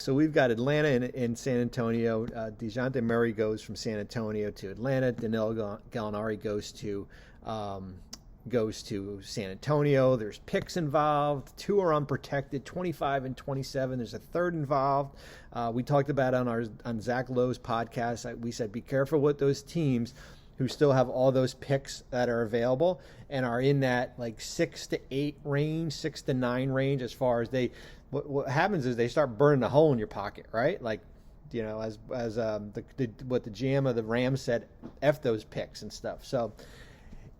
So we've got Atlanta in San Antonio. Dejounte Murray goes from San Antonio to Atlanta. Danilo Gallinari goes to San Antonio. There's picks involved. Two are unprotected, 25 and 27. There's a third involved. We talked about on Zach Lowe's podcast. We said be careful with those teams who still have all those picks that are available and are in that like 6 to 8 range, 6 to 9 range as far as what happens is they start burning a hole in your pocket, right? Like, as what the GM of the Rams said, F those picks and stuff. So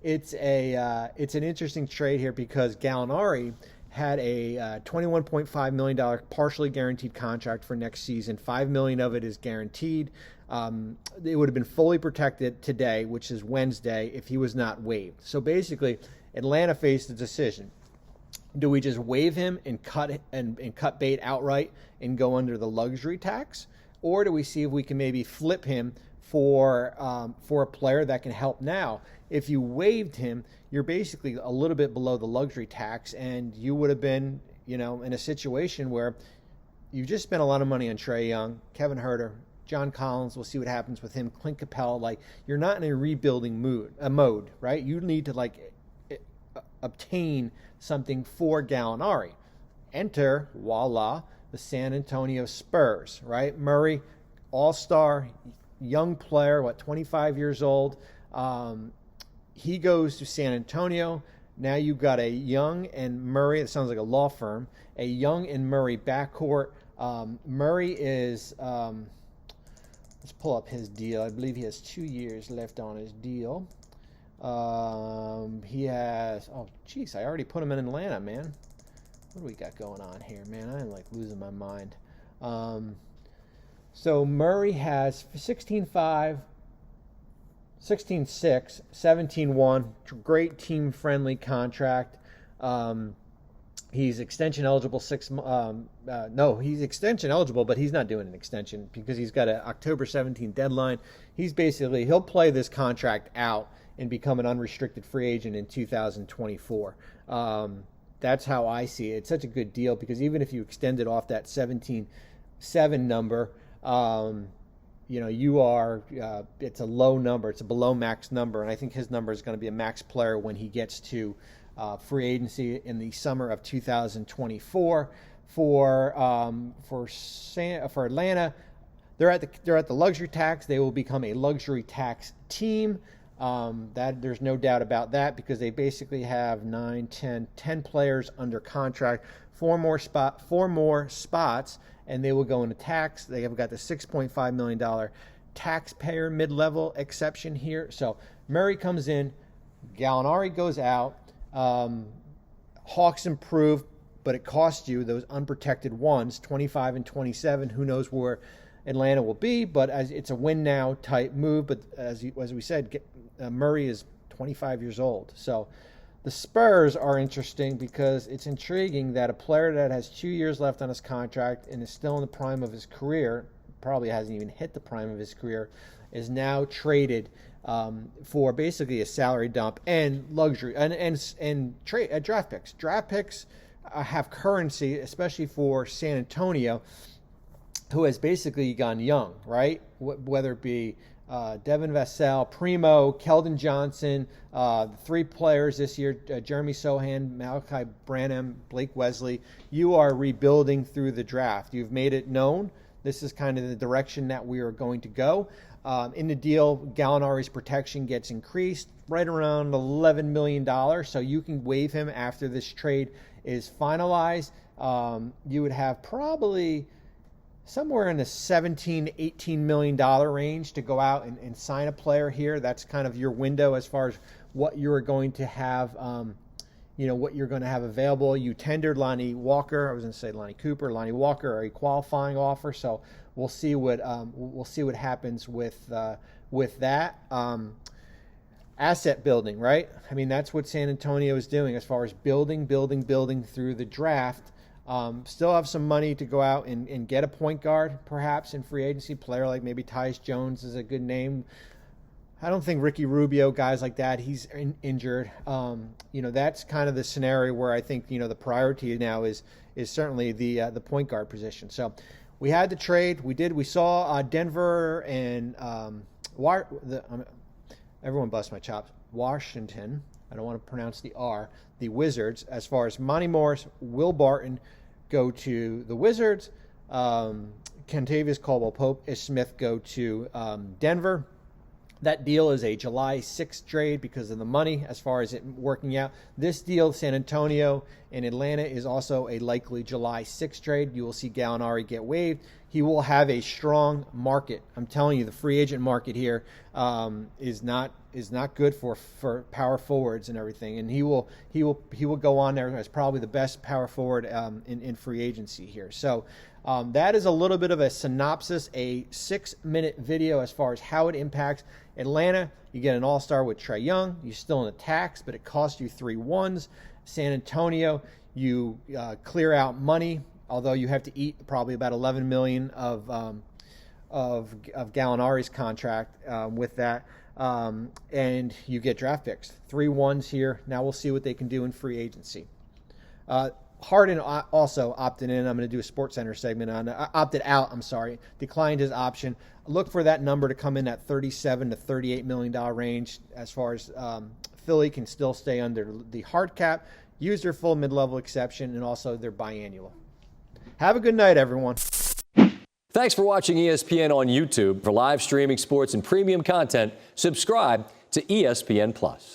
it's an interesting trade here because Gallinari had a $21.5 million partially guaranteed contract for next season. $5 million of it is guaranteed. It would have been fully protected today, which is Wednesday, if he was not waived. So basically, Atlanta faced a decision. Do we just waive him and cut bait outright and go under the luxury tax, or do we see if we can maybe flip him for a player that can help now? If you waived him, you're basically a little bit below the luxury tax, and you would have been, in a situation where you just spent a lot of money on Trae Young, Kevin Huerter, John Collins. We'll see what happens with him. Clint Capella. Like, you're not in a rebuilding mode, right? You need to obtain something for Gallinari. Enter, voila, the San Antonio Spurs, right? Murray, all-star, young player, 25 years old. He goes to San Antonio. Now you've got a Young and Murray. It sounds like a law firm. A Young and Murray backcourt. Murray is, let's pull up his deal. I believe he has 2 years left on his deal. He has, I already put him in Atlanta, man. What do we got going on here, man? I'm losing my mind. So Murray has 16-5, 16-6, 17-1. Great team-friendly contract. He's extension eligible he's extension eligible, but he's not doing an extension because he's got an October 17th deadline. He'll play this contract out and become an unrestricted free agent in 2024. That's how I see it. It's such a good deal because even if you extend it off that 17-7 number, it's a low number. It's a below max number, and I think his number is going to be a max player when he gets to free agency in the summer of 2024. For Atlanta, they're at the luxury tax. They will become a luxury tax team. That there's no doubt about that because they basically have 10 players under contract, four more spots, and they will go into tax. They have got the $6.5 million taxpayer mid-level exception here. So Murray comes in, Gallinari goes out, Hawks improve, but it costs you those unprotected ones, 25 and 27. Who knows where Atlanta will be, but as it's a win now type move. But as we said, Murray is 25 years old. So the Spurs are interesting because it's intriguing that a player that has 2 years left on his contract and is still in the prime of his career, probably hasn't even hit the prime of his career, is now traded for basically a salary dump and luxury and draft picks. Draft picks have currency, especially for San Antonio, who has basically gone young, right? Whether it be Devin Vassell, Primo, Keldon Johnson, the 3 players this year, Jeremy Sohan, Malachi Branham, Blake Wesley. You are rebuilding through the draft. You've made it known. This is kind of the direction that we are going to go. In the deal, Gallinari's protection gets increased right around $11 million, so you can waive him after this trade is finalized. You would have probably somewhere in the $17, $18 million range to go out and sign a player here. That's kind of your window as far as what you're going to have, what you're going to have available. You tendered Lonnie Walker. I was going to say Lonnie Cooper, Lonnie Walker, a qualifying offer. So we'll see what happens with that. Asset building, right? I mean, that's what San Antonio is doing as far as building through the draft. Still have some money to go out and get a point guard, perhaps, in free agency. Player like maybe Tyus Jones is a good name. I don't think Ricky Rubio, guys like that, he's injured. That's kind of the scenario where I think, the priority now is certainly the point guard position. So we had the trade. We saw Denver and everyone bust my chops. Washington. I don't want to pronounce the R. The Wizards. As far as Monty Morris, Will Barton go to the Wizards. Kentavious Caldwell-Pope, Ish Smith go to Denver. That deal is a July 6th trade because of the money as far as it working out. This deal, San Antonio and Atlanta, is also a likely July 6th trade. You will see Gallinari get waived. He will have a strong market. I'm telling you, the free agent market here is not good for power forwards and everything. And he will go on there as probably the best power forward in free agency here. So that is a little bit of a synopsis, a 6-minute video as far as how it impacts Atlanta. You get an all-star with Trae Young. You're still in the tax, but it costs you 3 ones. San Antonio, you clear out money, although you have to eat probably about $11 million of Gallinari's contract with that. And you get draft picks. 3 ones here. Now we'll see what they can do in free agency. Harden also opted in. I'm going to do a SportsCenter segment on opted out. Declined his option. Look for that number to come in at $37 to $38 million range. As far as Philly can still stay under the hard cap, use their full mid-level exception, and also their biannual. Have a good night, everyone. Thanks for watching ESPN on YouTube. For live streaming sports and premium content, subscribe to ESPN+.